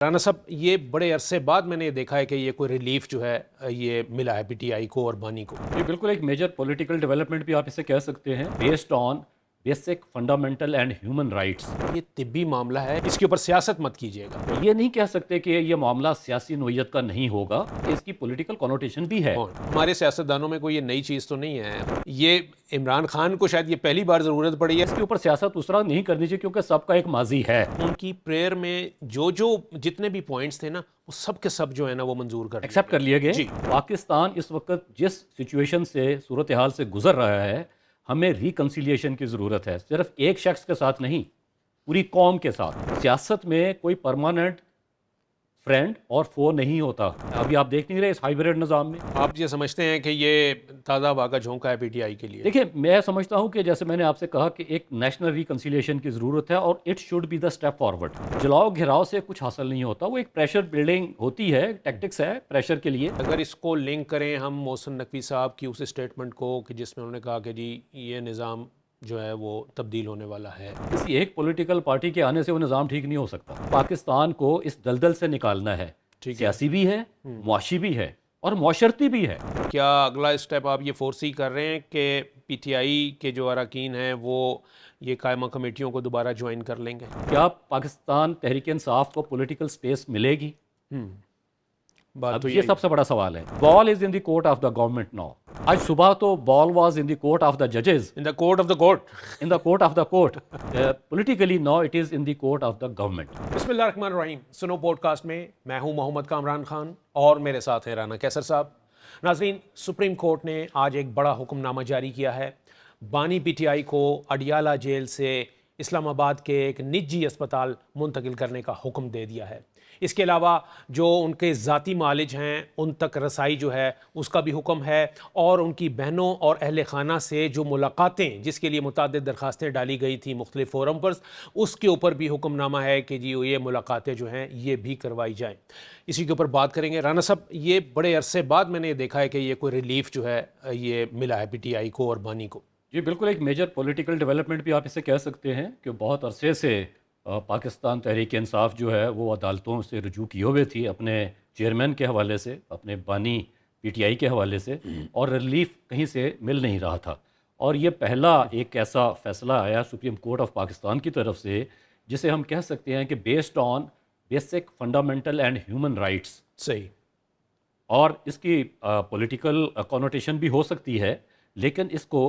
राना साहब, ये बड़े अरसे बाद मैंने ये देखा है कि ये कोई रिलीफ जो है ये मिला है पीटीआई को और बानी को। ये बिल्कुल एक मेजर पॉलिटिकल डेवलपमेंट भी आप इसे कह सकते हैं, based on basic fundamental and human rights. ये तिब्बी मामला है, इसके ऊपर सियासत मत कीजिएगा। ये नहीं कह सकते कि ये मामला सियासी नोयत का नहीं होगा, इसकी पॉलिटिकल कॉनोटेशन भी है। और हमारे सियासतदानों में कोई ये नई चीज़ तो नहीं है। ये इमरान खान को शायद ये पहली बार ज़रूरत पड़ी है। इसके ऊपर सियासत उस तरह नहीं करनी चाहिए क्योंकि सबका एक माजी है। उनकी प्रेयर में जो जो जितने भी पॉइंट्स थे ना, वो सब के सब जो है ना वो मंजूर कर एक्सेप्ट कर लिए गए। जी। पाकिस्तान इस वक्त जिस सिचुएशन से, सूरत हाल से गुजर रहा है, हमें रिकन्सिलिएशन की ज़रूरत है। सिर्फ एक शख्स के साथ नहीं, पूरी कौम के साथ। सियासत में कोई परमानेंट फ्रेंड और फो नहीं होता। अभी आप देख नहीं रहे इस हाइब्रिड निज़ाम में। आप ये समझते हैं कि ये ताज़ा भागा झोंका है पीटीआई के लिए? देखिए, मैं समझता हूं कि जैसे मैंने आपसे कहा कि एक नेशनल रिकन्सिलिएशन की ज़रूरत है और it should be the step forward. जलाओ घिराव से कुछ हासिल नहीं होता, वो एक प्रेशर बिल्डिंग होती है, टैक्टिक्स है प्रेशर के लिए। अगर इसको लिंक करें हम मोहसिन नकवी साहब की उस स्टेटमेंट को कि जिसमें उन्होंने कहा कि जी ये निज़ाम जो है वो तब्दील होने वाला है। किसी एक पॉलिटिकल पार्टी के आने से वो निज़ाम ठीक नहीं हो सकता। पाकिस्तान को इस दलदल से निकालना है, सियासी भी है, मुआशी भी है और मुआशरती भी है। क्या अगला स्टेप आप ये फोर्सी कर रहे हैं कि पीटीआई के जो अरकान हैं वो ये कायमा कमेटियों को दोबारा ज्वाइन कर लेंगे? क्या पाकिस्तान तहरीक इंसाफ को पॉलिटिकल स्पेस मिलेगी? बात अब तो ये सबसे बड़ा सवाल है। Ball is in the court of the government now. आज सुबह तो ball was in the court of the जजेस, in the court of the court, in the court of the court. Politically now it is in the court of the government. बिस्मिल्लाहिर्रहमानिर्रहीम। सुनो podcast में मैं हूं मोहम्मद कामरान खान और मेरे साथ हैं राना कैसर साहब। नाजरीन, सुप्रीम कोर्ट ने आज एक बड़ा हुक्मनामा जारी किया है। बानी पीटीआई को अडियाला जेल से इस्लामाबाद के एक निजी अस्पताल मुंतकिल करने का हुक्म दे दिया है। इसके अलावा जो उनके ज़ाती मालिज हैं उन तक रसाई जो है उसका भी हुक्म है, और उनकी बहनों और अहल खाना से जो मुलाकातें, जिसके लिए मुतादिद दरखास्तें डाली गई थी मुख्तलिफ फोरम पर, उसके ऊपर भी हुक्मनामा है कि जी ये मुलाकातें जो हैं ये भी करवाई जाएँ। इसी के ऊपर बात करेंगे। राना साहब, ये बड़े अरसे बाद मैंने ये देखा है कि ये कोई रिलीफ जो है ये मिला है पीटीआई को और बानी को। जी बिल्कुल, एक मेजर पॉलिटिकल डेवलपमेंट भी आप इसे कह सकते हैं कि बहुत अरसे से पाकिस्तान तहरीक इंसाफ जो है वो अदालतों से रुजू किए हुए थी अपने चेयरमैन के हवाले से, अपने बानी पीटीआई के हवाले से, और रिलीफ कहीं से मिल नहीं रहा था। और ये पहला एक ऐसा फैसला आया सुप्रीम कोर्ट ऑफ पाकिस्तान की तरफ से जिसे हम कह सकते हैं कि based on basic fundamental and human rights. सही। और इसकी पॉलिटिकल कॉनोटेशन भी हो सकती है, लेकिन इसको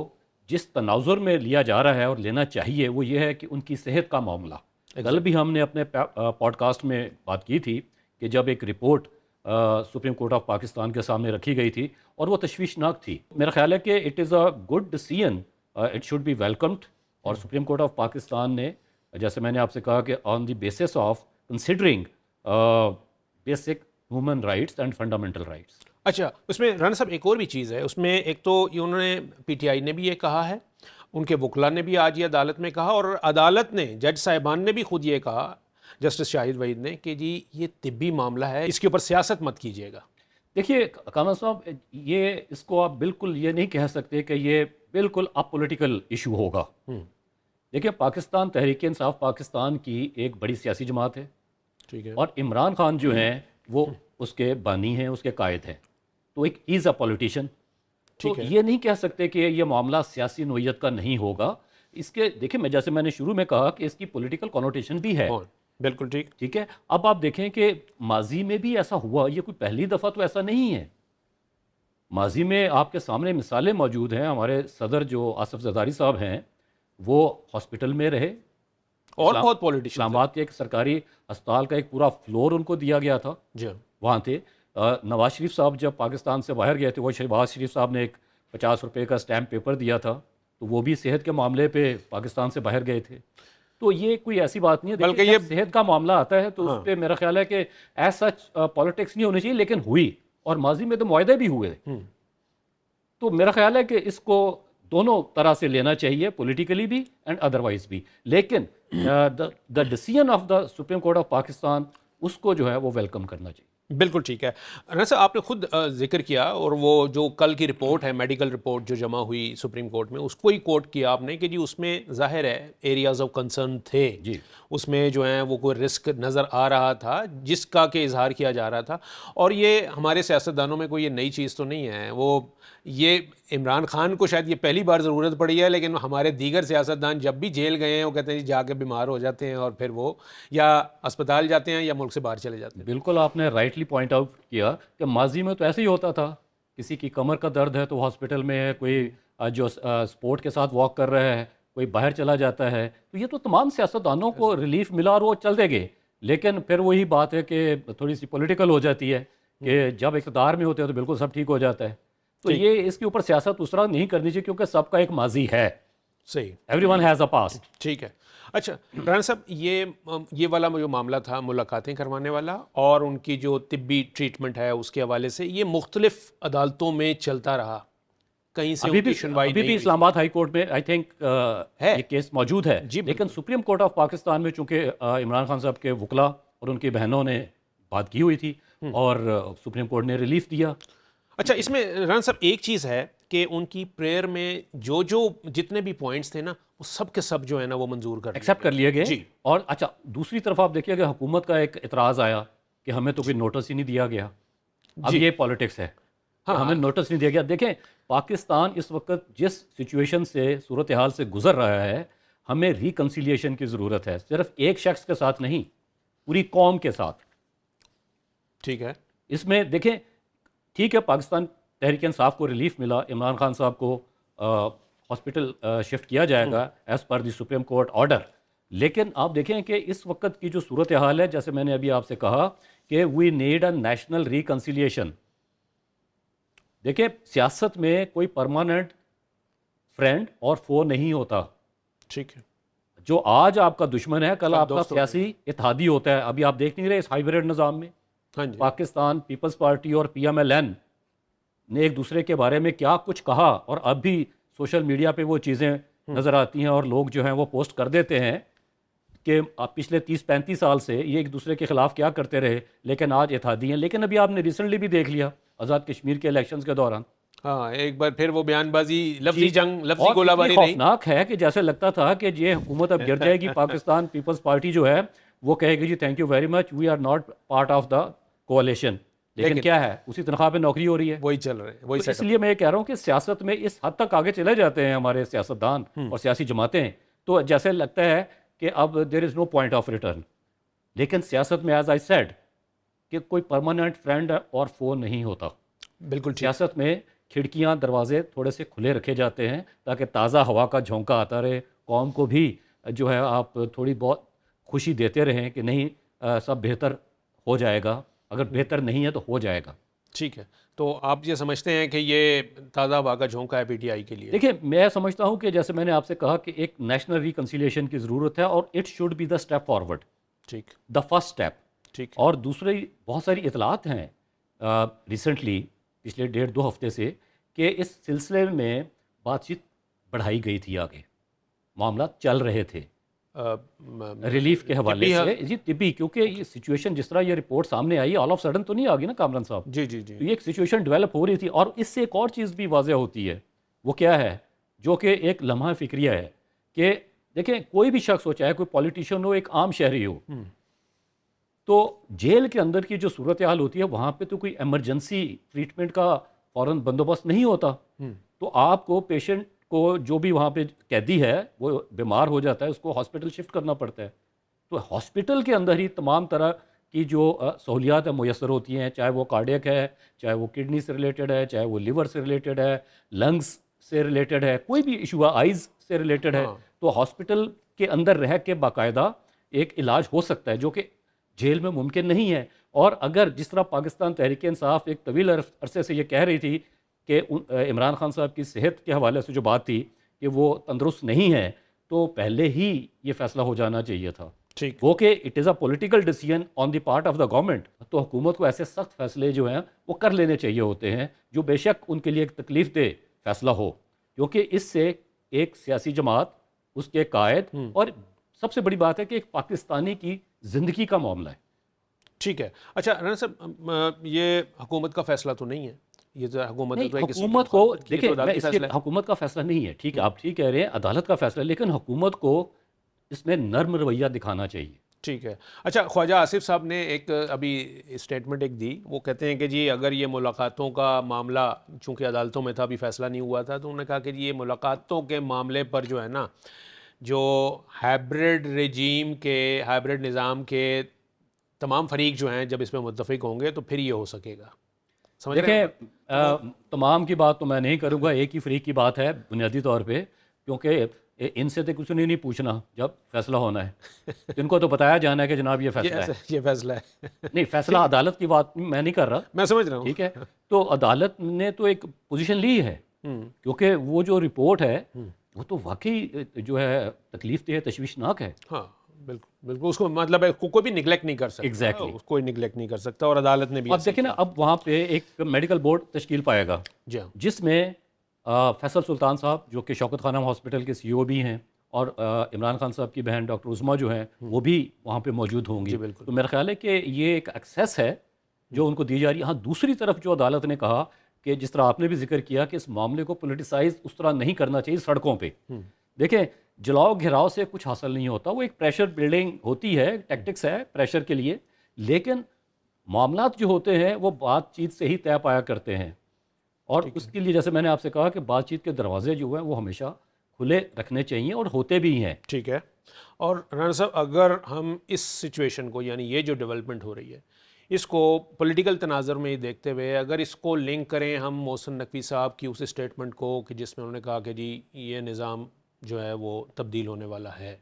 जिस तनाजुर में लिया जा रहा है और लेना चाहिए वो ये है कि उनकी सेहत का मामला। कल भी हमने अपने पॉडकास्ट में बात की थी कि जब एक report supreme court of Pakistan के सामने रखी गई थी और वो तशवीशनाक थी। मेरा ख्याल है कि it is a good decision, it should B welcomed. और सुप्रीम कोर्ट ऑफ पाकिस्तान ने, जैसे मैंने आपसे कहा कि on the basis of considering basic human rights and fundamental rights. अच्छा, उसमें राना साहब एक और भी चीज़ है। उसमें एक तो ये उन्होंने पीटीआई ने भी ये कहा है, उनके वकला ने भी आज ये अदालत में कहा, और अदालत ने, जज साहिबान ने भी खुद ये कहा, जस्टिस शाहिद वहीद ने, कि जी ये तिब्बी मामला है, इसके ऊपर सियासत मत कीजिएगा। देखिए कामरान साहब, ये इसको आप बिल्कुल ये नहीं कह सकते कि ये बिल्कुल अपोलिटिकल इशू होगा। देखिए, पाकिस्तान तहरीक इंसाफ पाकिस्तान की एक बड़ी सियासी जमात है, ठीक है, और इमरान खान जो हैं वो उसके बानी हैं, उसके कायद हैं, तो एक इज़ अ पॉलिटिशियन। तो ये नहीं कह सकते कि ये मामला सियासी नोयत का नहीं होगा। इसके देखिए, मैं जैसे मैंने शुरू में कहा कि इसकी पॉलिटिकल कॉनोटेशन भी है। बिल्कुल ठीक। ठीक है, अब आप देखें कि माजी में भी ऐसा हुआ, ये कोई पहली दफ़ा तो ऐसा नहीं है। माजी में आपके सामने मिसालें मौजूद हैं। हमारे सदर जो आसिफ जरदारी साहब हैं वो हॉस्पिटल में रहे, और बहुत पॉलिटिशियन, इस्लामाबाद के एक सरकारी अस्पताल का एक पूरा फ्लोर उनको दिया गया था, जी वहाँ थे। नवाज शरीफ साहब जब पाकिस्तान से बाहर गए थे, वो शहबाज शरीफ साहब ने एक 50 रुपये का स्टैम्प पेपर दिया था, तो वो भी सेहत के मामले पे पाकिस्तान से बाहर गए थे। तो ये कोई ऐसी बात नहीं है। बल्कि ये सेहत का मामला आता है तो उस पर मेरा ख्याल है कि एज सच पॉलिटिक्स नहीं होनी चाहिए, लेकिन हुई, और माजी में तो मुआहदे भी हुए। तो मेरा ख्याल है कि इसको दोनों तरह से लेना चाहिए, पॉलिटिकली भी एंड अदरवाइज भी। लेकिन the decision of the supreme court of Pakistan, उसको जो है वो वेलकम करना चाहिए। बिल्कुल ठीक है। राना साहब, आपने खुद जिक्र किया, और वो जो कल की रिपोर्ट है, मेडिकल रिपोर्ट जो जमा हुई सुप्रीम कोर्ट में, उसको ही कोट किया आपने कि जी उसमें जाहिर है एरियाज ऑफ कंसर्न थे, जी। उसमें जो है वो कोई रिस्क नज़र आ रहा था जिसका कि इजहार किया जा रहा था। और ये हमारे सियासतदानों में कोई ये नई चीज़ तो नहीं है, वो ये इमरान खान को शायद ये पहली बार ज़रूरत पड़ी है, लेकिन हमारे दीगर सियासतदान जब भी जेल गए हैं वो कहते हैं जी जाके बीमार हो जाते हैं और फिर वो या अस्पताल जाते हैं या मुल्क से बाहर चले जाते हैं। बिल्कुल आपने राइटली पॉइंट आउट किया कि माजी में तो ऐसे ही होता था, किसी की कमर का दर्द है तो हॉस्पिटल में है, कोई जो स्पोर्ट के साथ वॉक कर रहा है, कोई बाहर चला जाता है, तो ये तो तमाम सियासतदानों को रिलीफ मिला और वो चलते गए। लेकिन फिर वही बात है कि थोड़ी सी पॉलिटिकल हो जाती है कि जब इक़्तिदार में होते हैं तो बिल्कुल सब ठीक हो जाता है। तो ठीक। ये इसके ऊपर सियासत उस तरह नहीं करनी चाहिए क्योंकि सबका एक माजी है, सही। Everyone has a past. ठीक है। अच्छा राना साहब, ये वाला जो मामला था मुलाकातें करवाने वाला और उनकी जो तिब्बी ट्रीटमेंट है उसके हवाले से, ये मुख्तलिफ अदालतों में चलता रहा, कहीं से उनकी सुनवाई अभी नहीं भी हुई। इस्लामाबाद हाई कोर्ट में आई थिंक है। ये केस मौजूद है। जी लेकिन बिल्कुल। सुप्रीम कोर्ट ऑफ पाकिस्तान में चूंकि इमरान खान साहब के वकला और उनकी बहनों ने बात की हुई थी और सुप्रीम कोर्ट ने रिलीफ दिया। अच्छा, इसमें राना साहब एक चीज़ है कि उनकी प्रेयर में जो जो जितने भी पॉइंट्स थे ना, वो सब के सब जो है ना वो मंजूर कर लिए एक्सेप्ट कर लिए गए। जी। और अच्छा, दूसरी तरफ आप देखिए कि हुकूमत का एक इतराज़ आया कि हमें तो कोई नोटिस ही नहीं दिया गया। अब जी। ये पॉलिटिक्स है, हाँ, हमें नोटिस नहीं दिया गया। देखें, पाकिस्तान इस वक्त जिस सिचुएशन से, सूरत हाल से गुजर रहा है, हमें रिकन्सिलिएशन की ज़रूरत है, सिर्फ एक शख्स के साथ नहीं, पूरी कौम के साथ। ठीक है। इसमें देखें, ठीक है, पाकिस्तान तहरीक इंसाफ को रिलीफ मिला, इमरान खान साहब को हॉस्पिटल शिफ्ट किया जाएगा as per the supreme court order. लेकिन आप देखें कि इस वक्त की जो सूरत हाल है, जैसे मैंने अभी आपसे कहा कि we need a national reconciliation. देखिए, सियासत में कोई परमानेंट फ्रेंड और फो नहीं होता। ठीक है। जो आज आपका दुश्मन है, कल कल आपका दोस्त होते सियासी इत्तेहादी होता है। अभी आप देख नहीं रहे इस हाइब्रिड निज़ाम में हाँ जी। पाकिस्तान पीपल्स पार्टी और PMLN ने एक दूसरे के बारे में क्या कुछ कहा, और अब भी सोशल मीडिया पे वो चीज़ें नज़र आती हैं और लोग जो हैं वो पोस्ट कर देते हैं कि आप पिछले 30-35 साल से ये एक दूसरे के खिलाफ क्या करते रहे, लेकिन आज इत्तेहादी हैं। लेकिन अभी आपने रिसेंटली भी देख लिया आज़ाद कश्मीर के इलेक्शंस के दौरान हाँ, एक बार फिर वो बयानबाजी, लफ्जी जंग, लफ्जी और गोलाबारी इतनी रही। खौफनाक है कि जैसे लगता था कि ये हुकूमत अब गिर जाएगी। पाकिस्तान पीपल्स पार्टी जो है वो कहेगी जी thank you very much, we are not part of the coalition. लेकिन क्या है, उसी तनख्वाह पे नौकरी हो रही है। वही चल रहे हैं, वही तो सेटअप। इसलिए मैं ये कह रहा हूँ कि सियासत में इस हद तक आगे चले जाते हैं हमारे सियासतदान और सियासी जमातें, तो जैसे लगता है कि अब there is no point of return. लेकिन सियासत में एज आई सेड कि कोई परमानेंट फ्रेंड और फो नहीं होता। बिल्कुल ठीक। सियासत में खिड़कियां दरवाजे थोड़े से खुले रखे जाते हैं ताकि ताज़ा हवा का झोंका आता रहे, कौम को भी जो है आप थोड़ी बहुत खुशी देते रहें कि नहीं सब बेहतर हो जाएगा, अगर बेहतर नहीं है तो हो जाएगा। ठीक है। तो आप ये समझते हैं कि ये ताज़ा हवा का झोंका है PTI के लिए? देखिए, मैं समझता हूँ कि जैसे मैंने आपसे कहा कि एक नेशनल रिकन्सिलिएशन की ज़रूरत है और it should be the step forward, ठीक। The first step. ठीक। और दूसरी बहुत सारी इतलात हैं रिसेंटली पिछले 1.5-2 हफ्ते से कि इस सिलसिले में बातचीत बढ़ाई गई थी, आगे मामला चल रहे थे रिलीफ के हवाले से। जी तिब्बी, क्योंकि ये सिचुएशन जिस तरह ये रिपोर्ट सामने आई, ऑल ऑफ सडन तो नहीं आ गई ना कामरान साहब। जी जी जी। तो ये एक सिचुएशन डेवलप हो रही थी और इससे एक और चीज़ भी वाज़ेह होती है। वो क्या है, जो कि एक लम्हा फिक्रिया है कि देखें, कोई भी शख्स हो, चाहे कोई पॉलिटिशियन हो, एक आम शहरी हो, तो जेल के अंदर की जो सूरत हाल होती है वहाँ पे तो कोई इमरजेंसी ट्रीटमेंट का फ़ौरन बंदोबस्त नहीं होता। तो आपको पेशेंट को, जो भी वहाँ पे कैदी है वो बीमार हो जाता है, उसको हॉस्पिटल शिफ्ट करना पड़ता है। तो हॉस्पिटल के अंदर ही तमाम तरह की जो सहूलियात है मुयसर होती हैं, चाहे वो कार्डियक है, चाहे वो किडनी से रिलेटेड है, चाहे वो लिवर से रिलेटेड है, लंग्स से रिलेटेड है, कोई भी इशू है, आइज़ से रिलेटेड है। तो हॉस्पिटल के अंदर रह के बाकायदा एक इलाज हो सकता है, जो कि जेल में मुमकिन नहीं है। और अगर जिस तरह पाकिस्तान तहरीक इंसाफ एक तवील अरसे से ये कह रही थी कि इमरान खान साहब की सेहत के हवाले से जो बात थी कि वो तंदुरुस्त नहीं है, तो पहले ही ये फैसला हो जाना चाहिए था। ठीक। वो कि it is a political decision on the part of the government. तो हुकूमत को ऐसे सख्त फैसले जो हैं वो कर लेने चाहिए होते हैं, जो बेशक उनके लिए एक तकलीफ दे फैसला हो, क्योंकि इससे एक सियासी जमात, उसके कायद, और सबसे बड़ी बात है कि एक पाकिस्तानी की ज़िंदगी का मामला है। ठीक है। अच्छा राना साहब, ये हुकूमत का फैसला तो नहीं है, ये जो हुकूमत है नहीं, तो एक किस्म की हुकूमत को मुखालफत की, ये देखिए, तो मैं अदालती इसके फैसला है। हुकूमत का फैसला नहीं है, ठीक है, आप ठीक कह रहे हैं, अदालत का फैसला है, लेकिन हुकूमत को इसमें नर्म रवैया दिखाना चाहिए। ठीक है। अच्छा, ख्वाजा आसिफ साहब ने एक अभी स्टेटमेंट एक दी, वो कहते हैं कि जी अगर ये मुलाकातों का मामला चूंकि अदालतों में था, अभी फैसला नहीं हुआ था, तो उन्होंने कहा कि जी ये मुलाकातों के मामले पर जो है ना, जो हाइब्रिड रेजीम के, हाइब्रिड निज़ाम के तमाम फरीक जो हैं जब इसमें मुत्तफिक होंगे तो फिर ये हो सकेगा। समझ रहे हैं? देखें, तमाम की बात तो मैं नहीं करूँगा, एक ही फ्रीक की बात है बुनियादी तौर पे, क्योंकि इनसे तो कुछ नहीं पूछना जब फैसला होना है। इनको तो बताया जाना है कि जनाब ये फैसला है। ये फैसला है। नहीं, फैसला अदालत की बात मैं नहीं कर रहा, मैं समझ रहा हूँ। ठीक है। तो अदालत ने तो एक पोजीशन ली है, क्योंकि वो जो रिपोर्ट है वो तो वाकई जो है तकलीफ देह तशवीशनाक है। हाँ, बिल्कुल बिल्कुल, उसको मतलब है कोई भी निगलेक्ट नहीं कर सकता। Exactly. कोई निगलेक्ट नहीं कर सकता, और अदालत ने भी अब ऐसे देखिए ना, अब वहाँ पे एक मेडिकल बोर्ड तश्कील पाएगा, जी हाँ। जिसमें फैसल सुल्तान साहब जो कि शौकत खानम हॉस्पिटल के CEO भी हैं, और इमरान खान साहब की बहन डॉक्टर उस्मा जो हैं वो भी वहाँ पे मौजूद होंगी। जी बिल्कुल। तो मेरा ख्याल है कि ये एक एक्सेस है जो उनको दी जा रही है। हाँ, दूसरी तरफ जो अदालत ने कहा कि जिस तरह आपने भी जिक्र किया कि इस मामले को पोलिटिसाइज उस तरह नहीं करना चाहिए सड़कों पे। देखें, जलाओ घेराव से कुछ हासिल नहीं होता, वो एक प्रेशर बिल्डिंग होती है, टैक्टिक्स है प्रेशर के लिए, लेकिन मामलात जो होते हैं वो बातचीत से ही तय पाया करते हैं। और उसके लिए जैसे मैंने आपसे कहा कि बातचीत के दरवाजे जो हैं वो हमेशा खुले रखने चाहिए, और होते भी हैं। ठीक है। और राना साहब, अगर हम इस सिचुएशन को, यानी ये जो डेवलपमेंट हो रही है, इसको पॉलिटिकल तनाज़ुर में ही देखते हुए अगर इसको लिंक करें हम मोहसिन नकवी साहब की उस स्टेटमेंट को कि जिसमें उन्होंने कहा कि जी ये निज़ाम जो है वो तब्दील होने वाला है,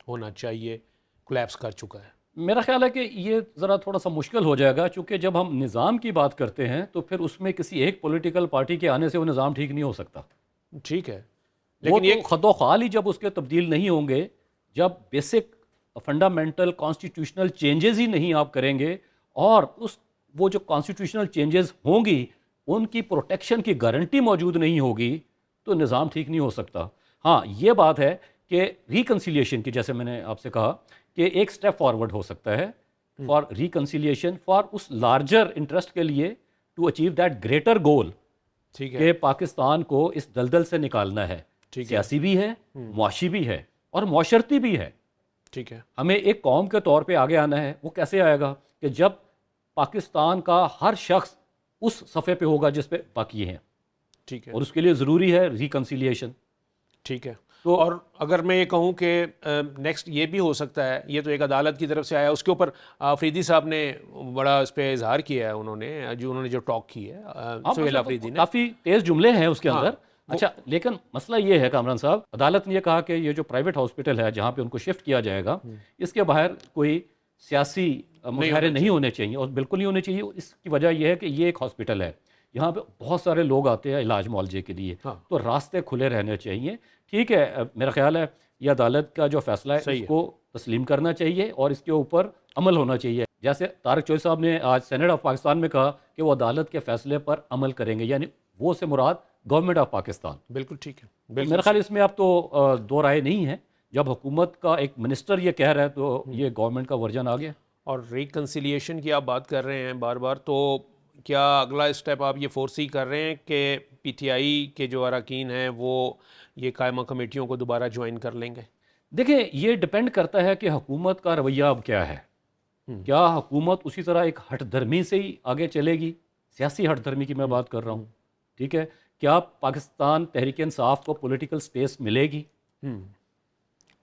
होना चाहिए, कोलैप्स कर चुका है। मेरा ख्याल है कि ये ज़रा थोड़ा सा मुश्किल हो जाएगा, क्योंकि जब हम निज़ाम की बात करते हैं तो फिर उसमें किसी एक पॉलिटिकल पार्टी के आने से वो निज़ाम ठीक नहीं हो सकता। ठीक है, वो लेकिन तो ये खदो ख्वाल ही जब उसके तब्दील नहीं होंगे, जब बेसिक फंडामेंटल कॉन्स्टिट्यूशनल चेंजेस ही नहीं आप करेंगे, और उस वो जो कॉन्स्टिट्यूशनल चेंजेस होंगी उनकी प्रोटेक्शन की गारंटी मौजूद नहीं होगी, तो निज़ाम ठीक नहीं हो सकता। हाँ, ये बात है कि रिकन्सिलिएशन की, जैसे मैंने आपसे कहा कि एक स्टेप फॉरवर्ड हो सकता है फॉर रिकन्सिलिएशन, फॉर उस लार्जर इंटरेस्ट के लिए, टू अचीव दैट ग्रेटर गोल ठीक है। कि पाकिस्तान को इस दलदल से निकालना है। ठीक है। सियासी भी है, मुआशी भी है, और मुआशरती भी है। ठीक है। हमें एक कौम के तौर पे आगे आना है। वो कैसे आएगा कि जब पाकिस्तान का हर शख्स उस सफ़े पे होगा जिस पे बाकी हैं, ठीक है। और उसके लिए ज़रूरी है रिकन्सिलिएशन। ठीक है। तो और अगर मैं ये कहूँ कि नेक्स्ट ये भी हो सकता है, ये तो एक अदालत की तरफ से आया, उसके ऊपर अफरीदी साहब ने बड़ा इस पर इजहार किया है, उन्होंने जो टॉक की है, सुहेल अफरीदी ने। काफ़ी तेज़ जुमले हैं उसके हाँ, अंदर। अच्छा, लेकिन मसला ये है कामरान साहब, अदालत ने ये कहा कि ये जो प्राइवेट हॉस्पिटल है जहाँ पे उनको शिफ्ट किया जाएगा, इसके बाहर कोई सियासी मुशाहरे नहीं होने चाहिए, और बिल्कुल नहीं होने चाहिए। इसकी वजह यह है कि ये एक हॉस्पिटल है, यहाँ पे बहुत सारे लोग आते हैं इलाज मुआवजे के लिए। हाँ। तो रास्ते खुले रहने चाहिए। ठीक है, मेरा ख्याल है ये अदालत का जो फैसला है इसको तस्लीम करना चाहिए और इसके ऊपर अमल होना चाहिए। जैसे तारिक चौधरी साहब ने आज सेनेट ऑफ पाकिस्तान में कहा कि वो अदालत के फैसले पर अमल करेंगे, यानी वो से मुराद गवर्नमेंट ऑफ पाकिस्तान। बिल्कुल ठीक है। तो बिल्कुल मेरा ख्याल इसमें अब तो दो राय नहीं है। जब हुकूमत का एक मिनिस्टर ये कह रहा है तो ये गवर्नमेंट का वर्जन आ गया। और रिकन्सिलिएशन की आप बात कर रहे हैं बार बार, तो क्या अगला स्टेप आप ये फोर्स ही कर रहे हैं कि पीटीआई के जो अरकान हैं वो ये कायमा कमेटियों को दोबारा ज्वाइन कर लेंगे? देखिए, ये डिपेंड करता है कि हुकूमत का रवैया अब क्या है। क्या हुकूमत उसी तरह एक हठधर्मी से ही आगे चलेगी, सियासी हठधर्मी की मैं बात कर रहा हूँ, ठीक है। क्या पाकिस्तान तहरीक इंसाफ को पॉलिटिकल स्पेस मिलेगी?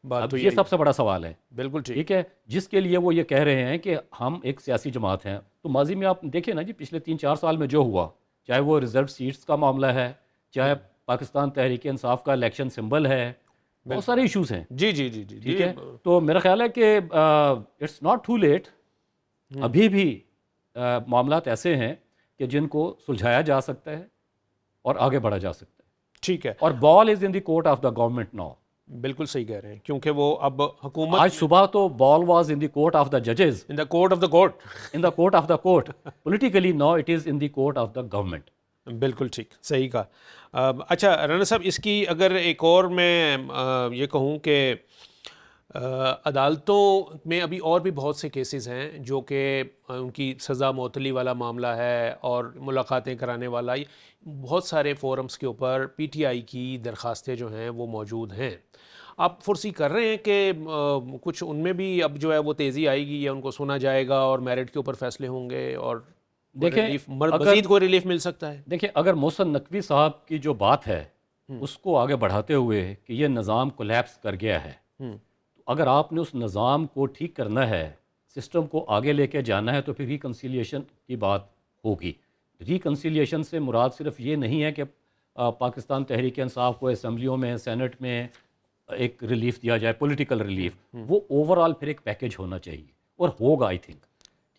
बात अब तो ये सबसे बड़ा सवाल है, बिल्कुल ठीक। ठीक है, जिसके लिए वो ये कह रहे हैं कि हम एक सियासी जमात हैं। तो माजी में आप देखिए ना जी, पिछले 3-4 साल में जो हुआ, चाहे वो रिजर्व सीट्स का मामला है, चाहे पाकिस्तान तहरीक इंसाफ का इलेक्शन सिंबल है, बहुत सारे इश्यूज हैं। जी जी जी जी ठीक है, तो मेरा ख्याल है कि इट्स नॉट टू लेट। अभी भी मामलात ऐसे हैं कि जिनको सुलझाया जा सकता है और आगे बढ़ा जा सकता है। ठीक है। और ball is in the court of the government now. बिल्कुल सही कह रहे हैं, क्योंकि वो अब हुकूमत आज सुबह तो ball was in the court of the जजेस, in the court of the court, in the court of the court. Politically now it is in the court of the government. बिल्कुल ठीक, सही कहा। अच्छा राना साहब, इसकी अगर एक और मैं ये कहूँ कि अदालतों में अभी और भी बहुत से केसेस हैं जो कि उनकी सज़ा मअतली वाला मामला है और मुलाकातें कराने वाला, ये बहुत सारे फोरम्स के ऊपर पीटीआई की दरख्वास्तें जो हैं वो मौजूद हैं। आप फुर्सी कर रहे हैं कि कुछ उनमें भी अब जो है वो तेज़ी आएगी या उनको सुना जाएगा और मेरिट के ऊपर फैसले होंगे और देखें, रिलीफ मज़ीद कोई रिलीफ मिल सकता है? देखिए, अगर मोहसिन नकवी साहब की जो बात है उसको आगे बढ़ाते हुए कि ये निज़ाम कोलैप्स कर गया है, हम्म, तो अगर आपने उस निज़ाम को ठीक करना है, सिस्टम को आगे लेके जाना है, तो फिर रिकन्सिलिएशन की बात होगी। रिकन्सिलिएशन से मुराद सिर्फ ये नहीं है कि पाकिस्तान तहरीक इंसाफ को असम्बलियों में, सेनेट में एक रिलीफ दिया जाए, पॉलिटिकल रिलीफ, वो ओवरऑल फिर एक पैकेज होना चाहिए और होगा, आई थिंक।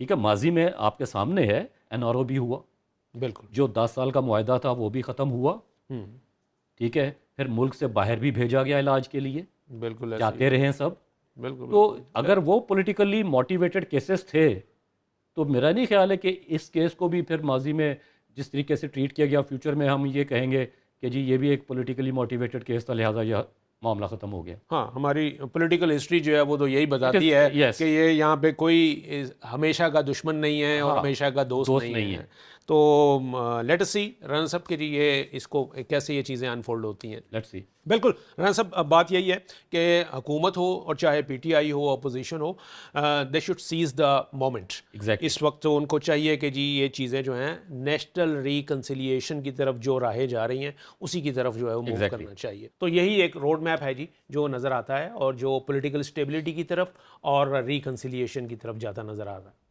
ठीक है, माजी में आपके सामने है, एनआरओ भी हुआ, बिल्कुल। जो 10 साल का मुआहदा था वो भी ख़त्म हुआ। हम्म, ठीक है, फिर मुल्क से बाहर भी भेजा गया इलाज के लिए, बिल्कुल ऐसे जाते रहे सब। ही। बिल्कुल तो बिल्कुल। अगर वो पॉलिटिकली मोटिवेटेड केसेस थे, तो मेरा नहीं ख्याल है कि इस केस को भी फिर माजी में जिस तरीके से ट्रीट किया गया, फ्यूचर में हम ये कहेंगे कि जी ये भी एक पॉलिटिकली मोटिवेटेड केस था, लिहाजा यह मामला ख़त्म हो गया। हाँ, हमारी पॉलिटिकल हिस्ट्री जो है वो तो यही बताती है Yes. कि ये यहाँ पे कोई हमेशा का दुश्मन नहीं है और हाँ, हमेशा का दोस्त दोस्त नहीं नहीं है। है। तो लेट अस सी राना साहब के लिए इसको कैसे ये चीज़ें अनफोल्ड होती हैं। Let's see. बिल्कुल राना साहब, अब बात यही है कि हुकूमत हो और चाहे पीटीआई हो, अपोजिशन हो, they should seize the moment. Exactly. इस वक्त तो उनको चाहिए कि जी ये चीज़ें जो हैं नेशनल रिकन्सिलिएशन की तरफ जो राहें जा रही हैं उसी की तरफ जो है वो मूव Exactly. करना चाहिए। तो यही एक रोड मैप है जी जो नज़र आता है और जो पॉलिटिकल स्टेबिलिटी की तरफ और रिकन्सिलिएशन की तरफ जाता नज़र आ रहा है।